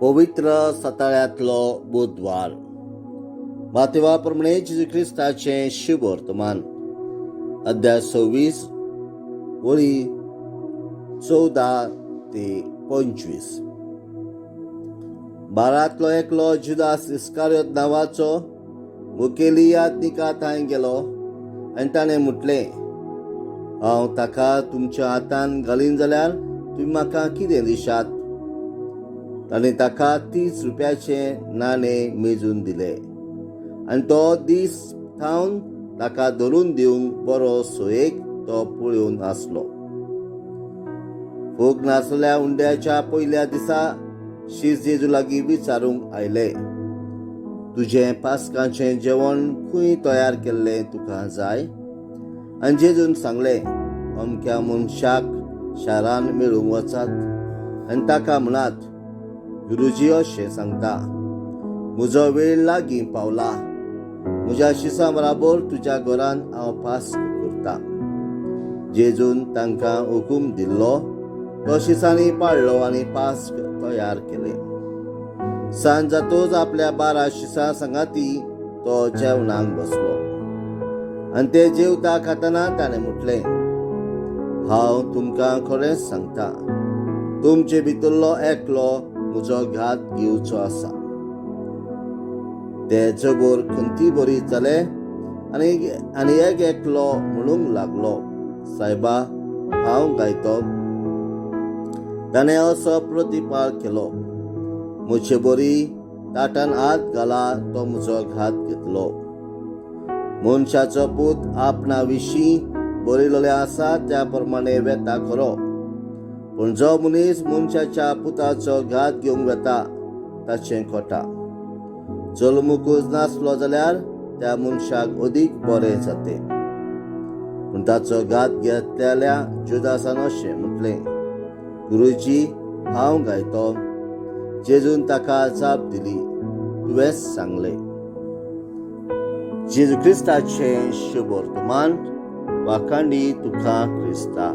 पवित्र सताळ्यांतलो बुधवार. मातेवाप्रमाणे जेजू ख्रिस्ताचें शुभ वर्तमान. अध्याय 26 वळी 14 ते 25. बारांतलो एकलो जुदास इस्कारियोत नांवाचो मुखेली यात्निका थंय गेलो आनी ताणें म्हटलें, हांव ताका तुमच्या हातान घालीन जाल्यार तुमी म्हाका कितें दिशात? ताणें ताका 30 रुपयाचें नाणें मेजून दिलें आनी तो दीस थावन ताका धरून दिवंक बरो सोयेक तो पळोवन आसलो. फोग नासलेल्या उंड्याच्या पयल्या दिसा शीस जेजू लागीं विचारूंक आयले, तुजें पास्काचें जेवण खंय तयार केल्लें तुका जाय? आनी जेजून सांगलें, अमक्या मनशाक शारान मेळूंक वचात आनी ताका म्हणात, गुरुजी अशें सांगता, म्हजो वेळ लागीं पावला. म्हज्या शिसां बराबर तुज्या घरान हांव पास्क करता. जेजून तांकां हुकूम दिल्लो तो शिसांनी पाळ्ळो आनी पास्क तयार केलें. सांज जातूच आपल्या 12 शिसां संगाती तो जेवणाक बसलो आनी ते जेवता खातना ताणें म्हटलें, हांव तुमकां खरेंच सांगता, तुमचे भितरलो एकलो म्हजो घात घेवचो आसा. ते जबोर खंती बरी जाले आनी एक एकलो म्हणूंक लागलो, सायबा, हांव गायतो. ताणें असो प्रतिपाळ केलो, म्हजे बरी ताटान हात घाला, तो म्हजो घात घेतलो. मनशाचो पूत आपणा विशीं बरयलेलें आसा त्या प्रमाणे वेता खरो, पूण जो मनीस मनशाच्या पुताचो घात घेवंक वेता ताचें खोटा. चलमुकूच नासलो जाल्यार त्या मनशाक अदीक बरें जातें. पूण ताचो घात घेतलेल्या जुदासान अशें म्हटलें, गुरुजी, हांव गायतो. जेजून ताका जाप दिली, तुवेंच सांगलें. जेजू ख्रिस्ताचें शुभ वर्तमान. वाखाणी तुका क्रिस्ता.